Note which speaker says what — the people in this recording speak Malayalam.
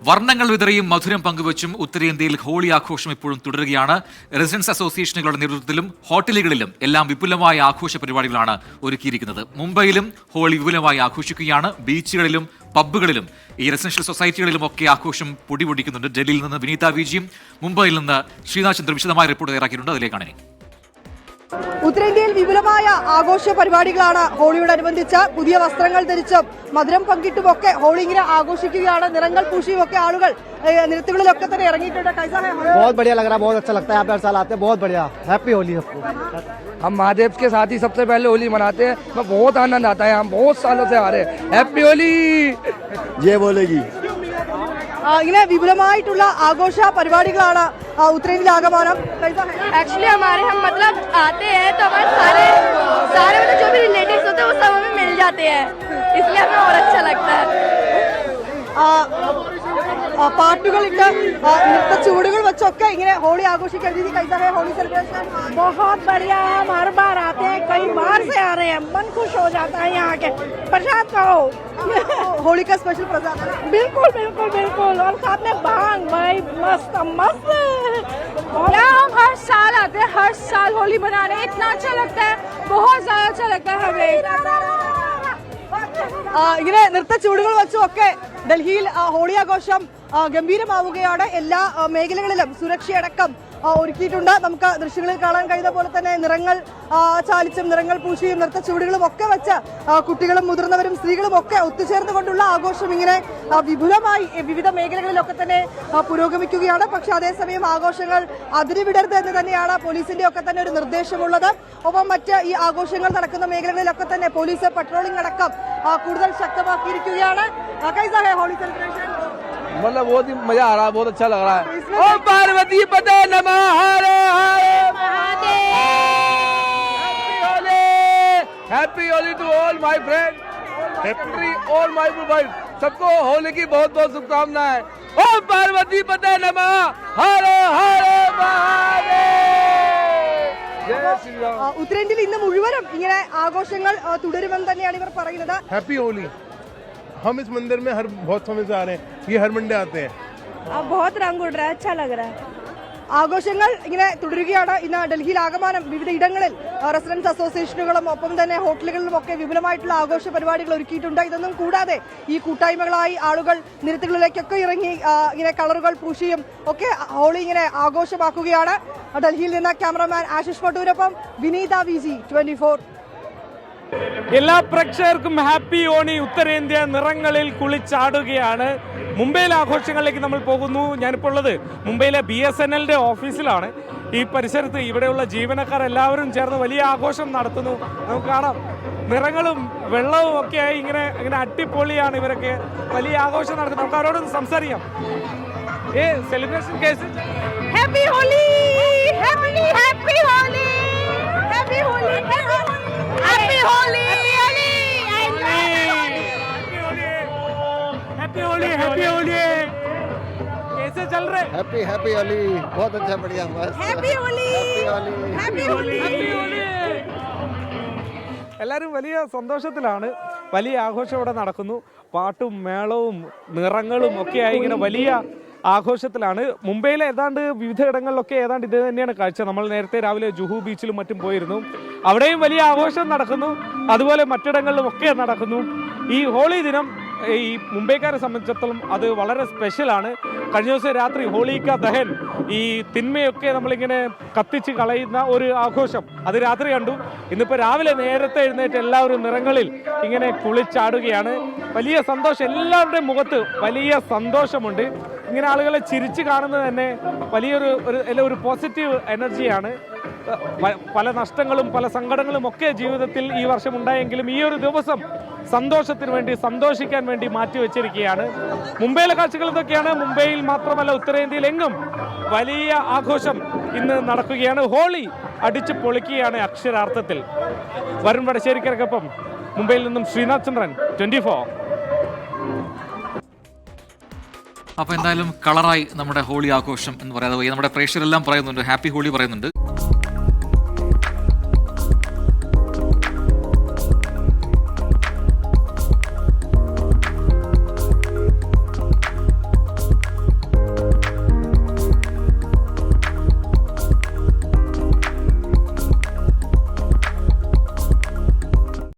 Speaker 1: വർണ്ണങ്ങൾ വിതറിയും മധുരം പങ്കുവച്ചും ഉത്തരേന്ത്യയിൽ ഹോളി ആഘോഷം ഇപ്പോഴും തുടരുകയാണ്. റെസിഡൻസ് അസോസിയേഷനുകളുടെ നേതൃത്വത്തിലും ഹോട്ടലുകളിലും എല്ലാം വിപുലമായ ആഘോഷ പരിപാടികളാണ് ഒരുക്കിയിരിക്കുന്നത്. മുംബൈയിലും ഹോളി വിപുലമായി ആഘോഷിക്കുകയാണ്. ബീച്ചുകളിലും പബ്ബുകളിലും ഈ റെസിഡൻഷ്യൽ സൊസൈറ്റികളിലുമൊക്കെ ആഘോഷം പൊടിപൊടിക്കുന്നുണ്ട്. ഡൽഹിയിൽ നിന്ന് വിനീത വിജിയും മുംബൈയിൽ നിന്ന് ശ്രീനാഥ് ചന്ദ്ര വിശദമായ റിപ്പോർട്ട് തയ്യാറാക്കിയിട്ടുണ്ട്. അതിലേക്കാണ് ഇനി.
Speaker 2: ഉത്തരേന്ത്യയിൽ വിപുലമായ ആഘോഷ പരിപാടികളാണ് ഹോളിയോടനുബന്ധിച്ച്. പുതിയ വസ്ത്രങ്ങൾ ധരിച്ചും മധുരം പങ്കിട്ടുമൊക്കെ ഹോളി ഇങ്ങനെ ആഘോഷിക്കുകയാണ്. നിറങ്ങൾ പൂശിയും ഒക്കെ ആളുകൾ നിരത്തുകളിലൊക്കെ തന്നെ ഇറങ്ങിയിട്ടുണ്ട്.
Speaker 3: बहुत बढ़िया लग रहा है, बहुत अच्छा लगता है। आप हर साल आते हैं, बहुत बढ़िया। हैप्पी होली आपको।
Speaker 4: हम महादेव के साथ ही सबसे पहले होली मनाते हैं। मैं बहुत आनंद आता है, हम बहुत सालों से आ रहे हैं। हैप्पी होली
Speaker 3: ये बोलेगी।
Speaker 2: ഇങ്ങനെ വിപുലമായിട്ടുള്ള ആഘോഷ പരിപാടികളാണ് ഉത്തരേന്ത്യയിൽ ആകമാനം.
Speaker 5: एक्चुअली हमारे हम मतलब आते हैं तो हमारे सारे मतलब जो भी रिलेटिव्स होते हैं वो सब हमें मिल जाते हैं, इसलिए हमें और अच्छा लगता है.
Speaker 2: പാട്ടുകളിട്ട് നൃത്ത ചൂടുകൾ വെച്ചൊക്കെ ഇങ്ങനെ ഹോളി ആഘോഷിക്കാൻ രീതി കൈസാ ഹോളി സെലിബ്രേഷൻ
Speaker 5: बहुत बढ़िया, हम हर बार आते हैं, कई बार से आ रहे हैं, मन खुश हो जाता है यहाँ के प्रसाद खाओ.
Speaker 2: होली का स्पेशल प्रसाद
Speaker 5: बिल्कुल बिल्कुल बिल्कुल, और साथ में भांग भाई मस्त मस्त. यहाँ हम हर साल आते हैं, हर साल होली मनाने, इतना अच्छा लगता है, बहुत ज्यादा अच्छा लगता है हमें.
Speaker 2: ഇങ്ങനെ നൃത്ത ചൂടുകൾ വെച്ചും ഒക്കെ ഡൽഹിയിൽ ഹോളി ആഘോഷം ഗംഭീരമാവുകയാണ്. എല്ലാ മേഖലകളിലും സുരക്ഷയടക്കം ഒരുക്കിയിട്ടുണ്ട്. നമുക്ക് ദൃശ്യങ്ങളിൽ കാണാൻ കഴിയുന്ന പോലെ തന്നെ നിറങ്ങൾ ചാലിച്ചും നിറങ്ങൾ പൂശിയും നൃത്ത ചൂടുകളും ഒക്കെ വെച്ച് കുട്ടികളും മുതിർന്നവരും സ്ത്രീകളും ഒക്കെ ഒത്തുചേർന്നുകൊണ്ടുള്ള ആഘോഷം ഇങ്ങനെ വിപുലമായി വിവിധ മേഖലകളിലൊക്കെ തന്നെ പുരോഗമിക്കുകയാണ്. പക്ഷെ അതേസമയം ആഘോഷങ്ങൾ അതിരുവിടരുത് എന്ന് തന്നെയാണ് പോലീസിന്റെ ഒക്കെ തന്നെ ഒരു നിർദ്ദേശമുള്ളത്. ഒപ്പം മറ്റ് ഈ ആഘോഷങ്ങൾ നടക്കുന്ന മേഖലകളിലൊക്കെ തന്നെ പോലീസ് പട്രോളിംഗ് അടക്കം കൂടുതൽ ശക്തമാക്കിയിരിക്കുകയാണ്. ഹോളി സെലിബ്രേഷൻ
Speaker 4: मतलब बहुत ही मजा आ रहा है, बहुत अच्छा लग रहा है. ओम पार्वती पते नमः, Har Har Mahadev. Happy Holi to all my friend, happy all my friend. सबको होली की बहुत बहुत शुभकामनाएं. ओम पार्वती पते नमः, हर हर महादेव. जय श्री राम.
Speaker 2: ഉത്തരേന്ത്യയിൽ ഇന്ന് മുഴുവനും ഇങ്ങനെ ആഘോഷങ്ങൾ തുടരുമെന്ന് തന്നെയാണ് ഇവർ പറയുന്നത്.
Speaker 6: हैप्पी होली. हम इस मंदिर में बहुत समय से आ रहे हैं, ये हर मंडे आते हैं.
Speaker 5: अब बहुत रंग उड़ रहा है, अच्छा लग रहा है.
Speaker 2: ആഘോഷങ്ങൾ ഇങ്ങനെ തുടരുകയാണ്. ഇന്ന് ഡൽഹിയിൽ ആകമാനം വിവിധ ഇടങ്ങളിൽ റെസിഡൻസ് അസോസിയേഷനുകളും ഒപ്പം തന്നെ ഹോട്ടലുകളിലും ഒക്കെ വിപുലമായിട്ടുള്ള ആഘോഷ പരിപാടികൾ ഒരുക്കിയിട്ടുണ്ട്. ഇതൊന്നും കൂടാതെ ഈ കൂട്ടായ്മകളായി ആളുകൾ നിരത്തുകളിലേക്കൊക്കെ ഇറങ്ങി ഇങ്ങനെ കളറുകൾ പൂശിയും ഒക്കെ ഹോളി ഇങ്ങനെ ആഘോഷമാക്കുകയാണ്. ഡൽഹിയിൽ നിന്ന് ക്യാമറമാൻ ആശിഷ് പട്ടൂരൊപ്പം വിനീത വിജി 24.
Speaker 7: എല്ലാ പ്രേക്ഷകർക്കും ഹാപ്പി ഓണി. ഉത്തരേന്ത്യ നിറങ്ങളിൽ കുളിച്ചാടുകയാണ്. മുംബൈയിലെ ആഘോഷങ്ങളിലേക്ക് നമ്മൾ പോകുന്നു. ഞാനിപ്പോൾ ഉള്ളത് മുംബൈയിലെ BSNLന്റെ ഓഫീസിലാണ്. ഈ പരിസരത്ത് ഇവിടെയുള്ള ജീവനക്കാർ എല്ലാവരും ചേർന്ന് വലിയ ആഘോഷം നടത്തുന്നു. നമുക്ക് കാണാം, നിറങ്ങളും വെള്ളവും ഒക്കെ ആയി ഇങ്ങനെ അടിപൊളിയാണ്. ഇവരൊക്കെ വലിയ ആഘോഷം നടത്തുന്നത്. നമുക്ക് അവരോടൊന്ന് സംസാരിക്കാം. Celebration case
Speaker 5: happy Holi, happy happy Holi, happy Holi, happy Holi,
Speaker 7: happy Holi, happy Holi. कैसे चल रहे?
Speaker 3: हैप्पी हैप्पी होली, बहुत अच्छा बढ़िया.
Speaker 5: Happy Holi, happy Holi.
Speaker 7: എല്ലാവരും വലിയ സന്തോഷത്തിലാണ്. വലിയ ആഘോഷം ഇവിടെ നടക്കുന്നു. പാട്ടും മേളവും നിറങ്ങളും ഒക്കെയായി ഇങ്ങനെ വലിയ ആഘോഷത്തിലാണ്. മുംബൈയിലെ ഏതാണ്ട് വിവിധ ഇടങ്ങളിലൊക്കെ ഏതാണ്ട് ഇത് തന്നെയാണ് കാഴ്ച. നമ്മൾ നേരത്തെ രാവിലെ ജുഹു ബീച്ചിലും മറ്റും പോയിരുന്നു. അവിടെയും വലിയ ആഘോഷം നടക്കുന്നു. അതുപോലെ മറ്റിടങ്ങളിലും ഒക്കെ നടക്കുന്നു. ഈ ഹോളി ദിനം ഈ മുംബൈക്കാരെ സംബന്ധിച്ചിടത്തോളം അത് വളരെ സ്പെഷ്യലാണ്. കഴിഞ്ഞ ദിവസം രാത്രി ഹോളിക്ക ദഹൻ, ഈ തിന്മയൊക്കെ നമ്മളിങ്ങനെ കത്തിച്ച് കളയുന്ന ഒരു ആഘോഷം, അത് രാത്രി കണ്ടു. ഇന്നിപ്പോൾ രാവിലെ നേരത്തെ എഴുന്നേറ്റ് എല്ലാവരും നിറങ്ങളിൽ ഇങ്ങനെ കുളിച്ചാടുകയാണ്. വലിയ സന്തോഷം, എല്ലാവരുടെയും മുഖത്ത് വലിയ സന്തോഷമുണ്ട്. ഇങ്ങനെ ആളുകളെ ചിരിച്ച് കാണുന്നത് തന്നെ വലിയൊരു പോസിറ്റീവ് എനർജിയാണ്. പല നഷ്ടങ്ങളും പല സങ്കടങ്ങളും ഒക്കെ ജീവിതത്തിൽ ഈ വർഷം ഉണ്ടായെങ്കിലും ഈ ഒരു ദിവസം സന്തോഷത്തിന് വേണ്ടി, സന്തോഷിക്കാൻ വേണ്ടി മാറ്റിവെച്ചിരിക്കുകയാണ്. മുംബൈയിലെ കാഴ്ചകൾ ഇതൊക്കെയാണ്. മുംബൈയിൽ മാത്രമല്ല ഉത്തരേന്ത്യയിൽ എങ്ങും വലിയ ആഘോഷം ഇന്ന് നടക്കുകയാണ്. ഹോളി അടിച്ചു പൊളിക്കുകയാണ് അക്ഷരാർത്ഥത്തിൽ. വരുൺ വടശ്ശേരിക്കരക്കൊപ്പം മുംബൈയിൽ നിന്നും ശ്രീനാഥ് ചന്ദ്രൻ, 24.
Speaker 1: അപ്പോൾ എന്തായാലും കളറായി നമ്മുടെ ഹോളി ആഘോഷം എന്ന് പറയാതെ നമ്മുടെ പ്രേക്ഷകരെല്ലാം പറയുന്നുണ്ട്, ഹാപ്പി ഹോളി പറയുന്നുണ്ട്.